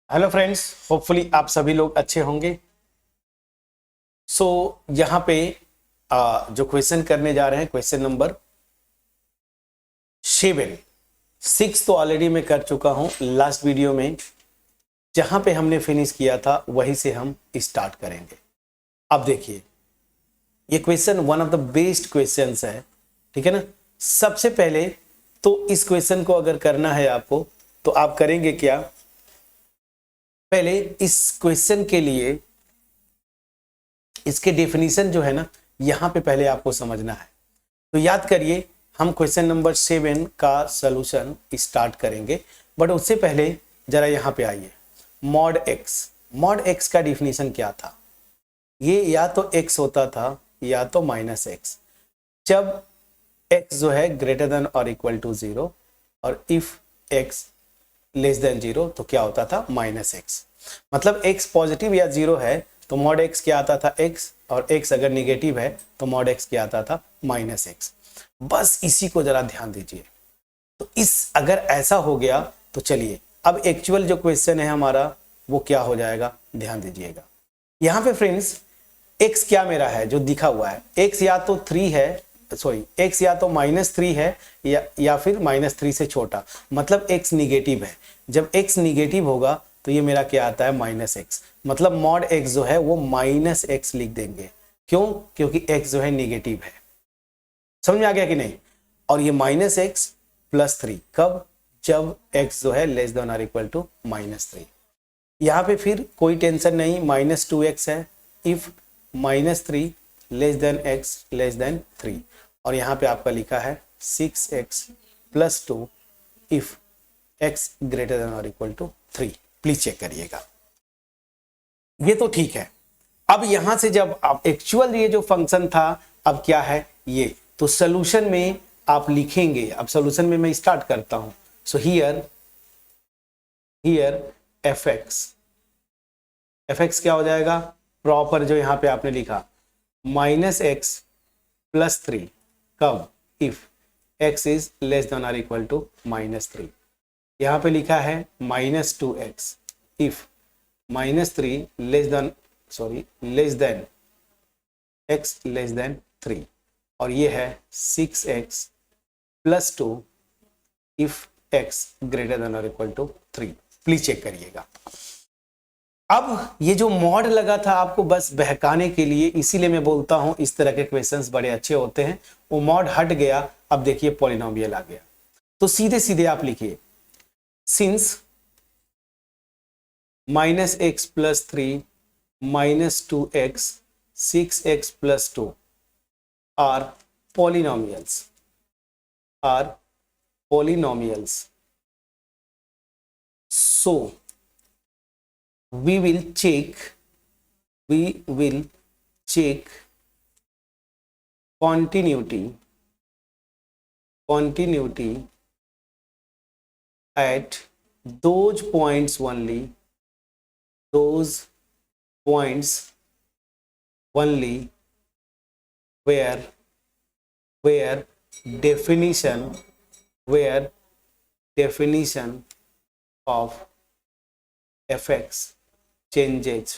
Hello friends, hopefully आप सभी लोग अच्छे होंगे। यहाँ पे जो क्वेश्चन करने जा रहे हैं, क्वेश्चन नंबर 7। 6 तो ऑलरेडी मैं कर चुका हूं लास्ट वीडियो में। जहां पे हमने फिनिश किया था वहीं से हम स्टार्ट करेंगे। अब देखिए, ये question one of the best questions है, ठीक है ना। सबसे पहले तो इस क्वेश्चन को अगर करना है आपको, तो आप करेंगे क्या? पहले इस क्वेश्चन के लिए इसके डेफिनेशन जो है ना, यहां पे पहले आपको समझना है। तो याद करिए, हम क्वेश्चन नंबर 7 का सॉल्यूशन स्टार्ट करेंगे, बट उससे पहले जरा यहां पे आइए। मॉड एक्स का डेफिनेशन क्या था? ये या तो एक्स होता था या तो माइनस एक्स। जब एक्स जो है ग्रेटर देन और इक्वल टू 0 और इफ एक्स लेस देन 0 तो क्या होता था? Minus x. मतलब एक्स पॉजिटिव या 0 है तो मॉड एक्स क्या आता था? एक्स। और एक्स अगर निगेटिव है तो मॉड एक्स क्या आता था? Minus x. बस इसी को जरा ध्यान दीजिए। तो इस अगर ऐसा हो गया तो चलिए अब एक्चुअल जो क्वेश्चन है हमारा वो क्या हो जाएगा, ध्यान दीजिएगा। यहां पे फ्रेंड्स एक्स क्या मेरा है जो दिखा हुआ है? एक्स या तो 3 है, सॉरी एक्स या तो -3 है या फिर -3 से छोटा, मतलब एक्स निगेटिव है। जब एक्स निगेटिव होगा तो ये मेरा क्या आता है? Minus x. मतलब मॉड एक्स जो है वो माइनस एक्स लिख देंगे। क्यों? क्योंकि एक्स जो है निगेटिव है। समझ में आ गया कि नहीं? और ये माइनस एक्स प्लस 3 कब? जब एक्स जो है लेस देन और इक्वल टू -3। यहां पे फिर कोई टेंशन नहीं, -2x है if -3 less than x less than 3। और यहां पे आपका लिखा है 6x plus 2 if x greater than और इक्वल टू 3। प्लीज चेक करिएगा, ये तो ठीक है। अब यहां से जब आप एक्चुअल ये जो फंक्शन था अब क्या है ये, तो सॉल्यूशन में आप लिखेंगे। अब सॉल्यूशन में मैं स्टार्ट करता हूं। सो हियर fx क्या हो जाएगा? प्रॉपर जो यहां पे आपने लिखा -x प्लस 3 कब? If x is less than और इक्वल टू -3। यहां पे लिखा है -2x if -3 less than x less then 3। और ये है 6x plus 2 if x greater than और इक्वल टू 3। प्लीज चेक करिएगा। अब ये जो मॉड लगा था आपको बस बहकाने के लिए, इसीलिए मैं बोलता हूं इस तरह के क्वेश्चंस बड़े अच्छे होते हैं। वो मॉड हट गया, अब देखिए पॉलिनोमियल आ गया। तो सीधे सीधे आप लिखिए, since -x plus 3 -2x 6x plus 2 are polynomials so we will check continuity at those points only where definition of fx changes।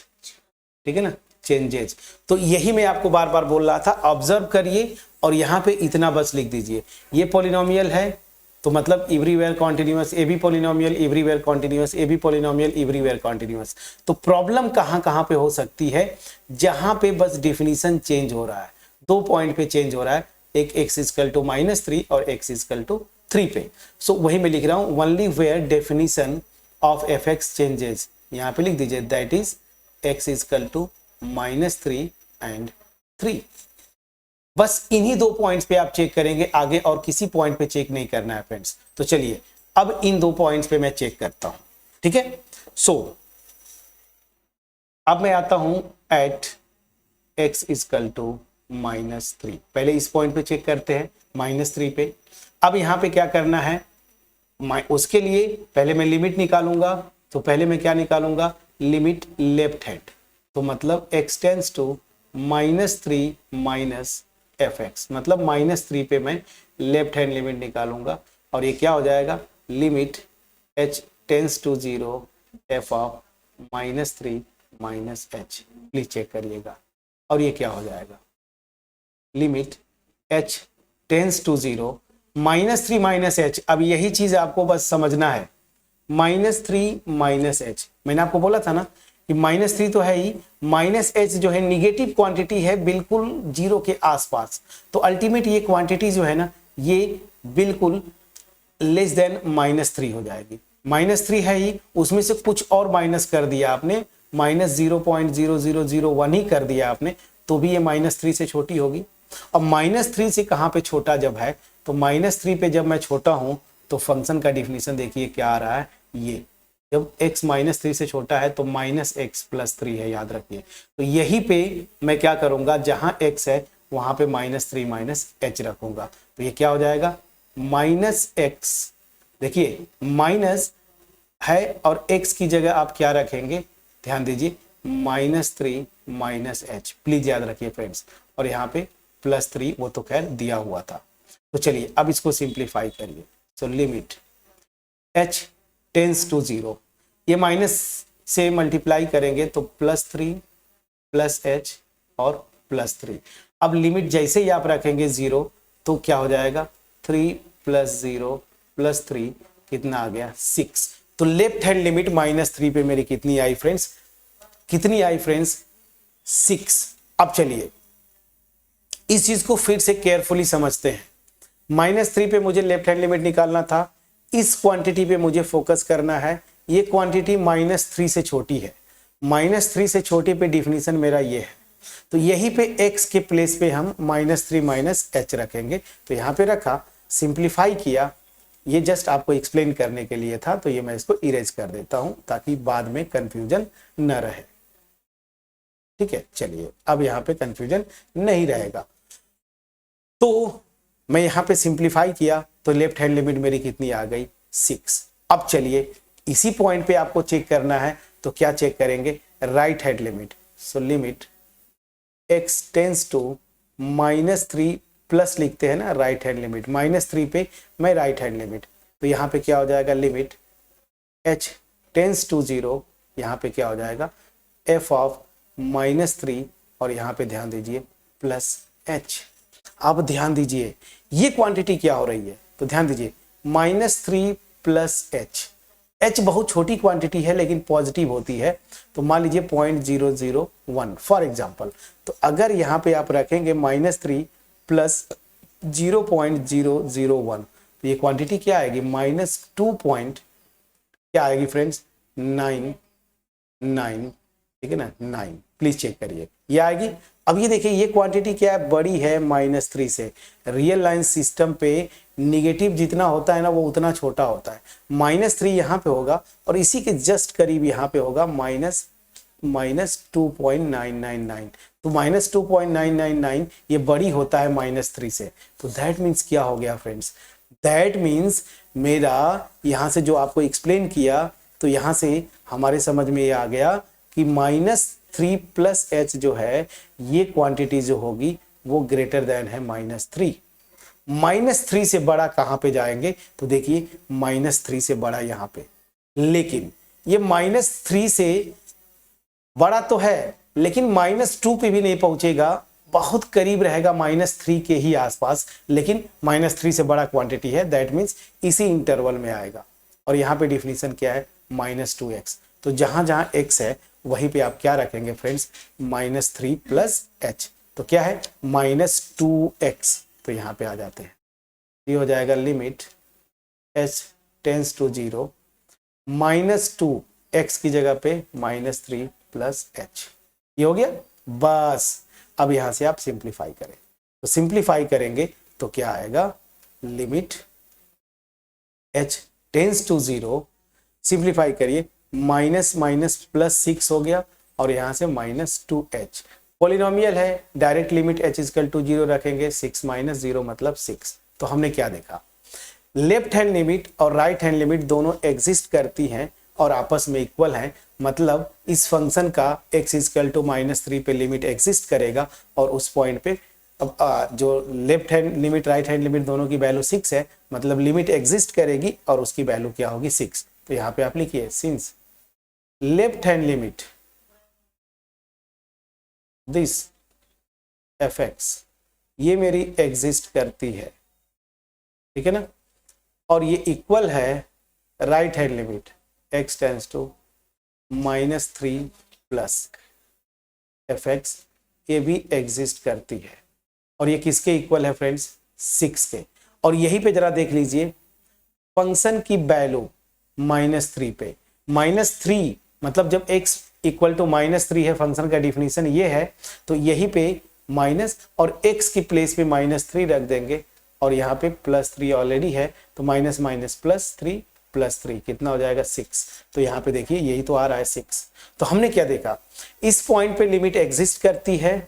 ठीक है ना, चेंजेज। तो यही मैं आपको बार बार बोल रहा था, ऑब्जर्व करिए और यहां पे इतना बस लिख दीजिए। ये पॉलिनोमियल है तो मतलब everywhere continuous, A B polynomial everywhere continuous, A B polynomial everywhere continuous. तो प्रॉब्लम कहां कहां पे हो सकती है? जहां पे बस डिफिनीशन चेंज हो रहा है, 2 पॉइंट पे चेंज हो रहा है, एक x इक्वल टू -3 और x इक्वल टू 3 पे। सो वही मैं लिख रहा हूं, only where definition of fx changes. यहां पे लिख दीजिए that is x equal to -3 and 3। बस इन्हीं 2 पॉइंट्स पे आप चेक करेंगे, आगे और किसी पॉइंट पे चेक नहीं करना है फ्रेंड्स। तो चलिए अब इन 2 पॉइंट्स पे मैं चेक करता हूं, ठीक है। सो अब मैं आता हूं एट x इक्वल टू -3। पहले इस पॉइंट पे चेक करते हैं, -3 पे। अब यहां पे क्या करना है, उसके लिए पहले मैं लिमिट निकालूंगा। तो पहले मैं क्या निकालूंगा? Limit left hand. तो मतलब x tends to -3 minus fx, मतलब -3 पे मैं लेफ्ट हैंड लिमिट निकालूंगा। और ये क्या हो जाएगा? Limit h tends to 0 F of -3 minus H. Please check करिएगा। और ये क्या हो जाएगा, limit h tends to 0 -3 minus H. अब यही चीज आपको बस समझना है, -3 माइनस एच। मैंने आपको बोला था ना कि -3 तो है ही, माइनस एच जो है निगेटिव क्वांटिटी है, बिल्कुल 0 के आसपास। तो अल्टीमेट ये क्वांटिटी जो है ना, ये बिल्कुल लेस देन -3 हो जाएगी। -3 है ही, उसमें से कुछ और माइनस कर दिया आपने, -0.0001 ही कर दिया आपने, तो भी ये -3 से छोटी होगी। अब -3 से कहाँ पे छोटा जब है, तो -3 पे जब मैं छोटा हूं तो फंक्शन का डिफिनीशन देखिए क्या आ रहा है, ये जब x -3 से छोटा है तो -x+3 है, याद रखिए। तो यही पे मैं क्या करूंगा, जहां x है वहां पे -3 माइनस h रखूंगा। तो ये क्या हो जाएगा, -x, देखिए माइनस है और x की जगह आप क्या रखेंगे, ध्यान दीजिए, -3 माइनस एच। प्लीज याद रखिए फ्रेंड्स। और यहाँ पे +3 वो तो खैर दिया हुआ था। तो चलिए अब इसको सिंप्लीफाई करिए। तो लिमिट h टेंस टू 0, ये माइनस से मल्टीप्लाई करेंगे तो +3 प्लस h और +3। अब लिमिट जैसे ही आप रखेंगे 0 तो क्या हो जाएगा, 3 + 0 + 3 कितना आ गया, 6। तो लेफ्ट हैंड लिमिट -3 पे मेरी कितनी आई फ्रेंड्स, कितनी आई फ्रेंड्स, 6। अब चलिए इस चीज को फिर से केयरफुली समझते हैं। -3 पे मुझे लेफ्ट हैंड लिमिट निकालना था, इस क्वांटिटी पे मुझे फोकस करना है। ये क्वांटिटी -3 से छोटी है, -3 से छोटी पे डिफिनीशन मेरा ये है। तो यही पे x के प्लेस पे हम -3 माइनस एच रखेंगे। तो यहाँ पे रखा, सिंप्लीफाई किया, ये जस्ट आपको एक्सप्लेन करने के लिए था। तो ये मैं इसको इरेज कर देता हूं ताकि बाद में कंफ्यूजन न रहे। ठीक है, चलिए अब यहाँ पे कंफ्यूजन नहीं रहेगा। तो मैं यहाँ पे सिंप्लीफाई किया तो लेफ्ट हैंड लिमिट मेरी कितनी आ गई, 6। अब चलिए इसी पॉइंट पे आपको चेक करना है, तो क्या चेक करेंगे, right hand limit. So limit x tends to -3 plus लिखते हैं ना, राइट हैंड लिमिट, -3 पे मैं राइट हैंड लिमिट। तो यहाँ पे क्या हो जाएगा, लिमिट h टेंस टू 0, यहाँ पे क्या हो जाएगा, f ऑफ -3 और यहाँ पे ध्यान दीजिए +h। अब ध्यान दीजिए ये क्वांटिटी क्या हो रही है, तो ध्यान दीजिए -3 + h। h बहुत छोटी क्वांटिटी है लेकिन पॉजिटिव होती है। तो मान लीजिए 0.001 फॉर एग्जांपल। तो अगर यहाँ पे आप रखेंगे -3 + 0.001 तो ये क्वांटिटी क्या आएगी, -2 पॉइंट क्या आएगी फ्रेंड्स, 9, ठीक है ना, 9। प्लीज चेक करिए ये आएगी। अब ये देखिए ये क्वांटिटी क्या है, बड़ी है -3 से। रियल लाइन सिस्टम पे निगेटिव जितना होता है ना वो उतना छोटा होता है। -3 यहाँ पे होगा और इसी के जस्ट करीब यहाँ पे होगा -2.999। तो -2.999 ये बड़ी होता है -3 से। तो दैट मीन्स क्या हो गया फ्रेंड्स, दैट मीन्स मेरा यहाँ से जो आपको एक्सप्लेन किया, तो यहाँ से हमारे समझ में ये आ गया कि -3 + h जो है ये क्वांटिटी जो होगी वो ग्रेटर देन है -3। -3 से बड़ा कहां पे जाएंगे, तो देखिए -3 से बड़ा यहां पे, लेकिन ये -3 से बड़ा तो है लेकिन -2 पे भी नहीं पहुंचेगा, बहुत करीब रहेगा -3 के ही आसपास, लेकिन -3 से बड़ा क्वांटिटी है। दैट मीन्स इसी इंटरवल में आएगा। और यहाँ पे डिफिनीशन क्या है, -2x। तो जहां जहां x है वहीं पे आप क्या रखेंगे फ्रेंड्स, -3 + h। तो क्या है, -2x। तो यहाँ पे आ जाते हैं, ये हो जाएगा limit h tends to 0, -2x की जगह पे -3 + h। ये हो गया बस। अब यहां से आप सिंप्लीफाई करें, तो सिंप्लीफाई करेंगे तो क्या आएगा, limit h tends to 0, simplify करिए, -+ हो गया और यहां से -2h। पॉलिनोमियल है, डायरेक्ट लिमिट h = 0 रखेंगे, 6 - 0 मतलब 6। तो हमने क्या देखा, लेफ्ट हैंड लिमिट और राइट हैंड लिमिट दोनों एग्जिस्ट करती हैं और आपस में इक्वल हैं। मतलब इस फंक्शन का x = -3 पे लिमिट एग्जिस्ट करेगा और उस पॉइंट पे अब जो left hand limit right hand limit दोनों की वैल्यू 6 है, मतलब लिमिट एग्जिस्ट करेगी और उसकी वैल्यू क्या होगी, 6। तो यहाँ पे आप लिखिए, since left hand limit this fx ये मेरी एग्जिस्ट करती है, ठीक है ना, और ये इक्वल है right hand limit x tends to -3 plus fx ये भी एग्जिस्ट करती है, और ये किसके इक्वल है फ्रेंड्स, 6 के। और यहीं पे जरा देख लीजिए फंक्शन की वैल्यू -3 पे, -3 मतलब जब x इक्वल टू -3 है, फंक्शन का डिफिनीशन ये है, तो यहीं पे माइनस और x की प्लेस पे -3 रख देंगे, और यहाँ पे +3 ऑलरेडी है, तो माइनस माइनस +3 +3 कितना हो जाएगा 6। तो यहाँ पे देखिए यही तो आ रहा है 6। तो हमने क्या देखा, इस पॉइंट पे लिमिट एग्जिस्ट करती है,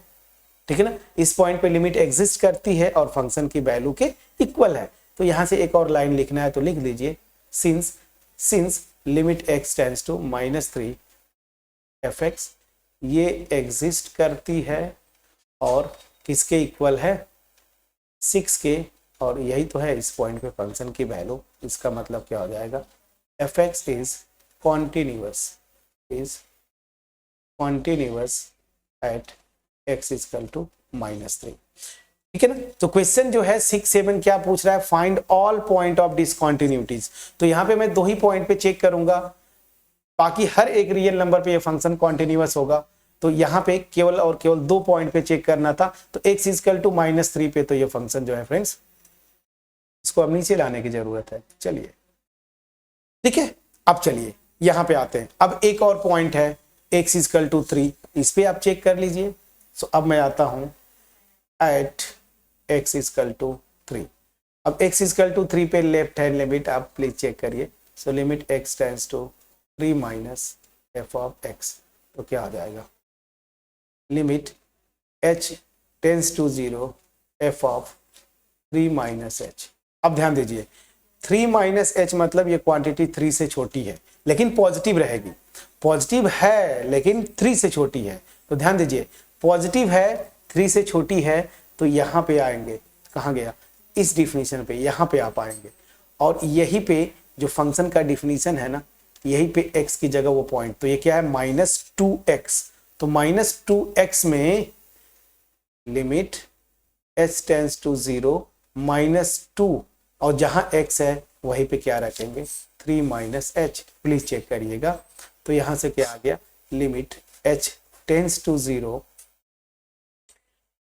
ठीक है ना, इस पॉइंट पे लिमिट एग्जिस्ट करती है और फंक्शन की वैल्यू के इक्वल है। तो यहाँ से एक और लाइन लिखना है, तो लिख दीजिए since limit x tends to -3 fx ये एग्जिस्ट करती है और किसके इक्वल है, 6 के, और यही तो है इस पॉइंट पे फंक्शन की वैल्यू। इसका मतलब क्या हो जाएगा, fx is continuous at x equal to -3, ठीक है ना। तो क्वेश्चन जो है 6-7 क्या पूछ रहा है, find all point of discontinuities. तो यहाँ पे मैं 2 ही पॉइंट पे चेक करूंगा, बाकी हर एक रियल नंबर पे ये फंक्शन कॉन्टिन्यूअस होगा। तो यहाँ पे केवल और केवल 2 पॉइंट पे चेक करना था, तो x इक्वल टू -3 पे तो ये फंक्शन जो है फ्रेंड्स, इसको अब नीचे लाने की जरूरत है। चलिए ठीक है, अब चलिए यहाँ पे आते हैं। अब एक और पॉइंट है x इक्वल टू 3, इस पे आप चेक कर लीजिए। सो अब मैं आता हूं एट x इक्वल टू 3। अब x इक्वल टू 3 पे लेफ्ट हैंड लिमिट आप प्लीज चेक करिए। So limit x tends to 3 minus f of x, तो क्या आ जाएगा, limit h tends to 0 f of 3 minus h। अब ध्यान दीजिए 3 माइनस h मतलब ये क्वांटिटी 3 से छोटी है लेकिन पॉजिटिव रहेगी, पॉजिटिव है लेकिन 3 से छोटी है। तो ध्यान दीजिए पॉजिटिव है 3 से छोटी है, तो यहाँ पे आएंगे, कहाँ गया, इस डिफिनीशन पे यहाँ पे आप आएंगे, और यही पे जो फंक्शन का डिफिनीशन है ना, यही पे x की जगह वो पॉइंट, तो ये क्या है -2x। तो -2x में लिमिट h टेंड्स टू 0 -2, और जहां x है वहीं पे क्या रखेंगे 3 माइनस h, प्लीज चेक करिएगा। तो यहां से क्या आ गया, लिमिट h टेंड्स टू 0,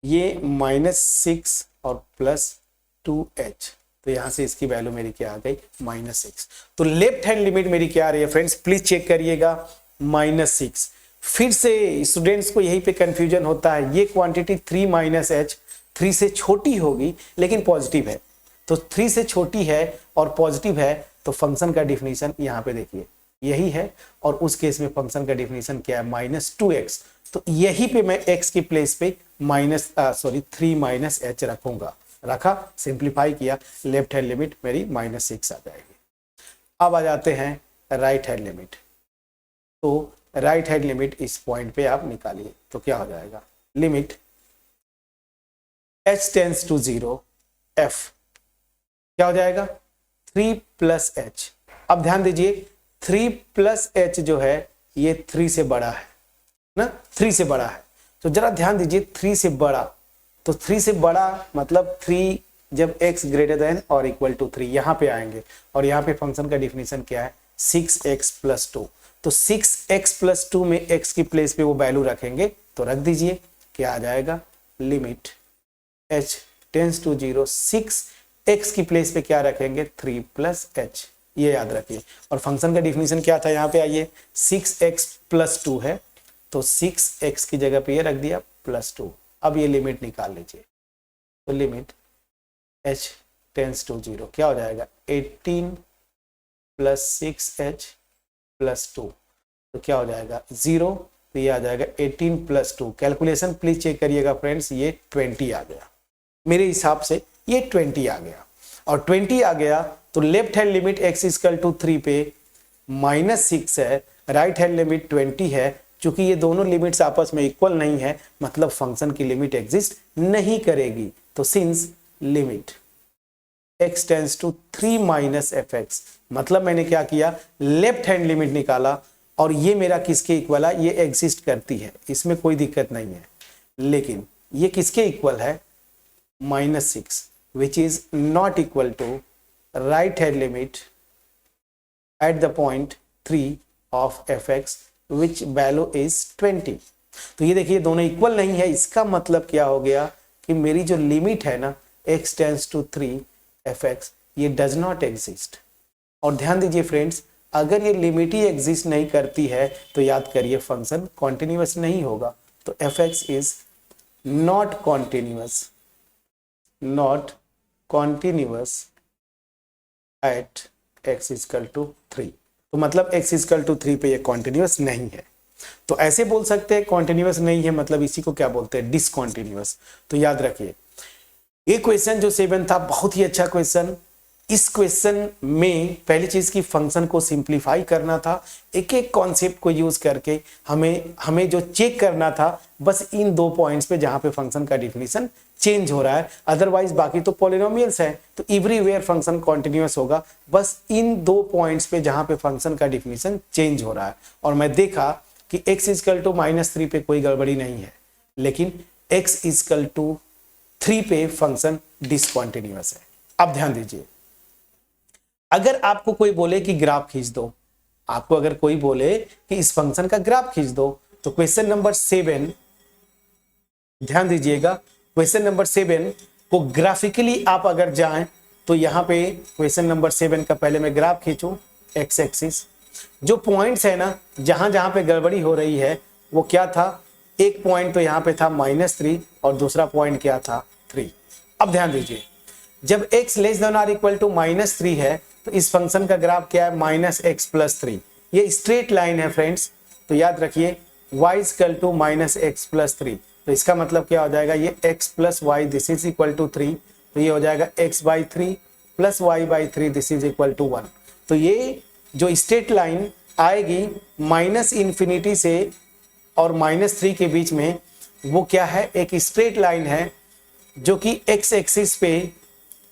ये -6 और +2h, तो यहां से इसकी वैल्यू मेरी क्या आ गई -6। तो लेफ्ट हैंड लिमिट मेरी क्या आ रही है फ्रेंड्स, प्लीज चेक करिएगा -6। फिर से स्टूडेंट्स को यहीं पे कंफ्यूजन होता है, ये क्वांटिटी 3 माइनस h 3 से छोटी होगी लेकिन पॉजिटिव है, तो 3 से छोटी है और पॉजिटिव है, तो फंक्शन का डिफिनीशन यहाँ पे देखिए यही है, और उस केस में फंक्शन का डिफिनीशन क्या है -2x। तो यही पे मैं x की प्लेस पे 3 माइनस h रखूंगा, रखा, सिंप्लीफाई किया, लेफ्ट हैंड लिमिट मेरी -6 आ जाएगी। अब आ जाते हैं राइट हैंड लिमिट। तो राइट हैंड लिमिट इस पॉइंट पे आप निकालिए, तो क्या हो जाएगा, limit h tends to 0 f क्या हो जाएगा 3 प्लस h। अब ध्यान दीजिए 3 प्लस h जो है ये 3 से बड़ा है ना, 3 से बड़ा है, तो जरा ध्यान दीजिए 3 से बड़ा, तो 3 से बड़ा मतलब 3 जब x ग्रेटर देन और इक्वल टू 3 यहाँ पे आएंगे, और यहाँ पे फंक्शन का डिफिनीशन क्या है 6x + 2। तो 6x + 2 में x की प्लेस पे वो वैल्यू रखेंगे, तो रख दीजिए, क्या आ जाएगा, limit h tends to 0 6x की प्लेस पे क्या रखेंगे 3 + h, ये याद रखिए। और फंक्शन का डिफिनीशन क्या था, यहाँ पे आइए 6x + 2 है, तो 6x की जगह पे ये रख दिया +2। अब ये लिमिट निकाल लीजिए, तो लिमिट h टेंड्स टू 0 क्या हो जाएगा 18 + 6h + 2, तो क्या हो जाएगा 0, तो ये आ जाएगा 18 + 2। कैलकुलेशन प्लीज चेक करिएगा फ्रेंड्स, ये 20 आ गया, मेरे हिसाब से ये 20 आ गया, और 20 आ गया तो लेफ्ट हैंड लिमिट x = 3 पे -6 है, राइट हैंड लिमिट 20 है। चूंकि ये दोनों लिमिट्स आपस में इक्वल नहीं है, मतलब फंक्शन की लिमिट एग्जिस्ट नहीं करेगी। तो since limit x tends to 3 minus fx, मतलब मैंने क्या किया, लेफ्ट हैंड लिमिट निकाला और ये मेरा किसके इक्वल है, ये एग्जिस्ट करती है, इसमें कोई दिक्कत नहीं है। लेकिन ये किसके इक्वल है, -6, which is not equal to right hand limit at the point 3 of fx which value is 20। तो ये देखिए दोनों इक्वल नहीं है, इसका मतलब क्या हो गया कि मेरी जो लिमिट है ना x टेंड्स टू 3 fx, ये डज नॉट एग्जिस्ट। और ध्यान दीजिए फ्रेंड्स, अगर ये लिमिट ही एग्जिस्ट नहीं करती है तो याद करिए फंक्शन कॉन्टिन्यूअस नहीं होगा। तो fx is not continuous at x equal to 3। तो मतलब x इक्वल टू 3 पे ये कॉन्टिन्यूअस नहीं है। तो ऐसे बोल सकते हैं कॉन्टिन्यूअस नहीं है, मतलब इसी को क्या बोलते हैं, डिसकॉन्टिन्यूअस। तो याद रखिए ये क्वेश्चन जो 7 था बहुत ही अच्छा क्वेश्चन। इस क्वेश्चन में पहली चीज की फंक्शन को सिंप्लीफाई करना था, एक एक कॉन्सेप्ट को यूज करके हमें जो चेक करना था बस इन 2 पॉइंट्स पे जहां पे फंक्शन का डिफिनीशन चेंज हो रहा है, अदरवाइज बाकी तो पॉलिनोमियल्स है, तो एवरीवेयर फंक्शन कॉन्टिन्यूअस होगा, बस इन 2 पॉइंट्स पे जहां पे फंक्शन का डिफिनीशन चेंज हो रहा है। और मैं देखा कि x इक्वल टू -3 पे कोई गड़बड़ी नहीं है, लेकिन x इक्वल टू 3 पे फंक्शन डिसकॉन्टिन्यूअस है। अब ध्यान दीजिए, अगर आपको कोई बोले कि ग्राफ खींच दो, आपको अगर कोई बोले कि इस फंक्शन का ग्राफ खींच दो, तो क्वेश्चन नंबर 7, ध्यान दीजिएगा, क्वेश्चन नंबर 7 को ग्राफिकली आप अगर जाएं तो यहां पे क्वेश्चन नंबर 7 का पहले मैं ग्राफ खींचूं, एक्स एक्सिस, जो पॉइंट्स है ना जहां जहां पे गड़बड़ी हो रही है वो क्या था, एक पॉइंट तो यहाँ पे था -3 और दूसरा पॉइंट क्या था 3। अब ध्यान दीजिए, जब x less than or equal to -3 है तो इस फंक्शन का ग्राफ क्या है, -x + 3। ये स्ट्रेट लाइन है फ्रेंड्स, तो याद रखिए y इक्वल टू -x + 3। तो इसका मतलब क्या हो जाएगा, ये x + y this is equal to 3, तो ये हो जाएगा x/3 + y/3 this is equal to 1। तो ये जो स्ट्रेट लाइन आएगी -∞ से और -3 के बीच में, वो क्या है, एक स्ट्रेट लाइन है जो कि x एक्सिस पे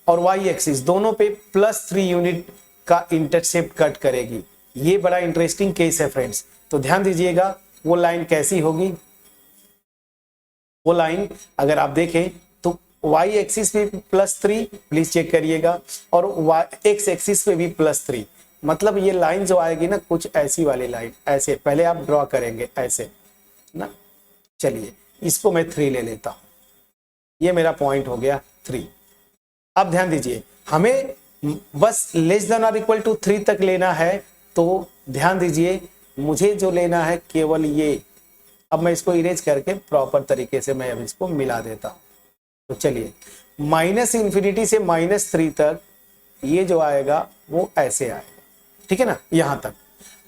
और y एक्सिस दोनों पे +3 यूनिट का इंटरसेप्ट कट करेगी। ये बड़ा इंटरेस्टिंग केस है फ्रेंड्स। तो ध्यान दीजिएगा वो लाइन कैसी होगी, वो लाइन अगर आप देखें तो y एक्सिस पे +3, प्लीज चेक करिएगा, और x एक्सिस पे भी +3, मतलब ये लाइन जो आएगी ना कुछ ऐसी वाली लाइन, ऐसे पहले आप ड्रॉ करेंगे ऐसे ना। चलिए इसको मैं 3 ले लेता हूं, ये मेरा पॉइंट हो गया 3। अब ध्यान दीजिए हमें बस लेस देन और इक्वल टू 3 तक लेना है, तो ध्यान दीजिए मुझे जो लेना है केवल ये। अब मैं इसको इरेज करके प्रॉपर तरीके से मैं अब इसको मिला देता हूं। तो चलिए -∞ से -3 तक ये जो आएगा वो ऐसे आएगा, ठीक है ना, यहां तक।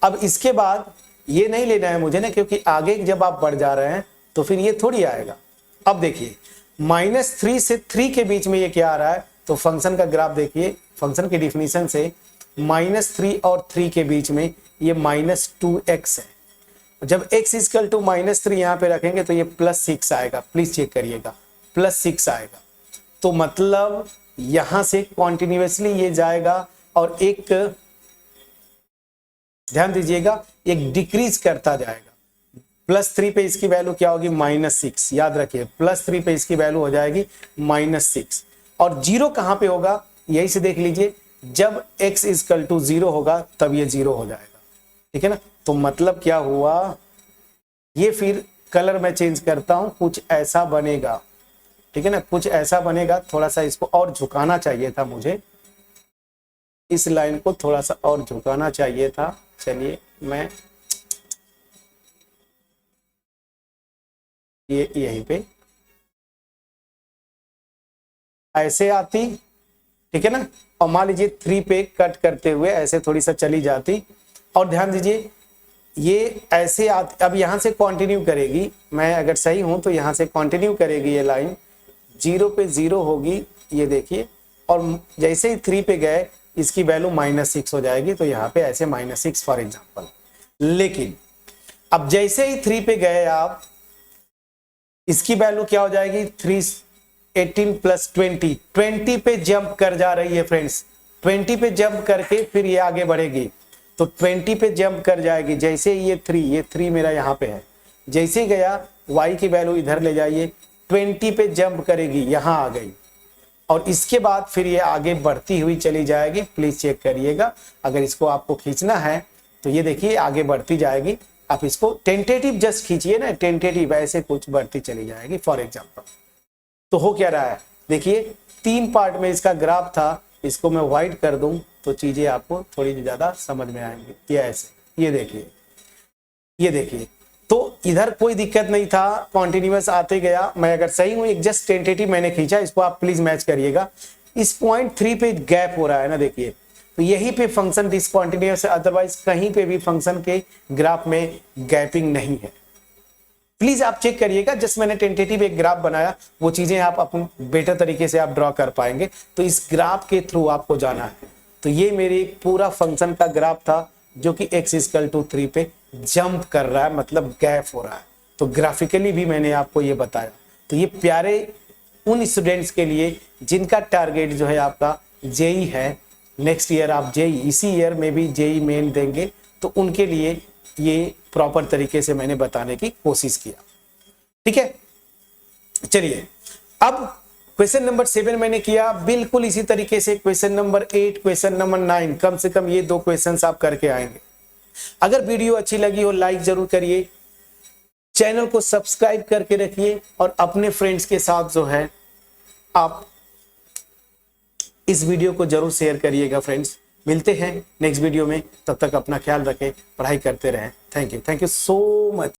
अब इसके बाद ये नहीं लेना है मुझे ना, क्योंकि आगे जब आप बढ़ जा रहे हैं तो फिर ये थोड़ी आएगा। अब देखिए -3 से 3 के बीच में ये क्या आ रहा है, तो फंक्शन का ग्राफ देखिए, फंक्शन की डिफिनीशन से -3 और 3 के बीच में ये -2x है। जब x इक्वल टू -3 यहाँ पे रखेंगे तो ये +6 आएगा, प्लीज चेक करिएगा, +6 आएगा। तो मतलब यहां से कॉन्टिन्यूसली ये जाएगा और एक, ध्यान दीजिएगा, एक डिक्रीज करता जाएगा। +3 पे इसकी वैल्यू क्या होगी, -6, याद रखिए +3 पे इसकी वैल्यू हो जाएगी -6। और 0 कहां पे होगा, यही से देख लीजिए, जब x इक्वल टू 0 होगा तब ये 0 हो जाएगा, ठीक है ना। तो मतलब क्या हुआ, ये फिर कलर मैं चेंज करता हूं, कुछ ऐसा बनेगा, ठीक है ना, कुछ ऐसा बनेगा। थोड़ा सा इसको और झुकाना चाहिए था मुझे, इस लाइन को थोड़ा सा और झुकाना चाहिए था। चलिए मैं ये यहीं पे ऐसे आती, ठीक है ना, और मान लीजिए 3 पे कट करते हुए ऐसे थोड़ी सा चली जाती। और ध्यान दीजिए ये ऐसे आती, अब यहां से कंटिन्यू करेगी, मैं अगर सही हूं तो यहां से कंटिन्यू करेगी, ये लाइन 0 पे 0 होगी, ये देखिए, और जैसे ही 3 पे गए इसकी वैल्यू -6 हो जाएगी, तो यहाँ पे ऐसे -6 फॉर एग्जांपल। लेकिन अब जैसे ही 3 पे गए आप, इसकी वैल्यू क्या हो जाएगी, 318 + 20 पे जंप कर जा रही है फ्रेंड्स, 20 पे जंप करके फिर ये आगे बढ़ेगी। तो 20 पे जंप कर जाएगी। जैसे ये 3 मेरा यहाँ पे है, जैसे गया y की वैल्यू इधर ले जाइए, 20 पे जंप करेगी, यहाँ आ गई, और इसके बाद फिर ये आगे बढ़ती हुई चली जाएगी। प्लीज चेक करिएगा, अगर इसको आपको खींचना है तो ये देखिए आगे बढ़ती जाएगी। आप इसको टेंटेटिव जस्ट खींचिए ना, टेंटेटिव ऐसे कुछ बढ़ती चली जाएगी फॉर एग्जांपल। तो हो क्या रहा है, देखिए 3 पार्ट में इसका ग्राफ था, इसको मैं व्हाइट कर दूं तो चीजें आपको थोड़ी ज्यादा समझ में आएंगी। ये ऐसे, ये देखिए, तो इधर कोई दिक्कत नहीं था, कॉन्टिन्यूअस आते गया। मैं अगर सही हूं, एक जस्ट टेंटेटिव मैंने खींचा, इसको आप प्लीज मैच करिएगा। इस पॉइंट 3 पे गैप हो रहा है ना, देखिए, तो यहीं पे फंक्शन डिसकंटिन्यूअस है, अदरवाइज कहीं पे भी फंक्शन के ग्राफ में गैपिंग नहीं है। प्लीज आप चेक करिएगा, जस्ट मैंने टेंटेटिव एक ग्राफ बनाया, वो चीजें आप अपन बेटर तरीके से आप ड्रॉ कर पाएंगे। तो इस ग्राफ के थ्रू आपको जाना है। तो ये मेरी पूरा फंक्शन का ग्राफ था जो कि x=3 पे जंप कर रहा है, मतलब गैप हो रहा है। तो ग्राफिकली भी मैंने आपको ये बताया। तो ये प्यारे उन स्टूडेंट्स के लिए जिनका टारगेट जो है आपका जेई है, नेक्स्ट ईयर आप जेई, इसी ईयर में भी जेई मेन देंगे, तो उनके लिए ये प्रॉपर तरीके से मैंने बताने की कोशिश किया। ठीक है, चलिए अब क्वेश्चन नंबर 7 मैंने किया, बिल्कुल इसी तरीके से क्वेश्चन नंबर 8, क्वेश्चन नंबर 9, कम से कम ये 2 क्वेश्चंस आप करके आएंगे। अगर वीडियो अच्छी लगी हो लाइक जरूर करिए, चैनल को सब्सक्राइब करके रखिए, और अपने फ्रेंड्स के साथ जो है आप इस वीडियो को जरूर शेयर करिएगा फ्रेंड्स। मिलते हैं नेक्स्ट वीडियो में, तब तक अपना ख्याल रखें, पढ़ाई करते रहें। Thank you so much.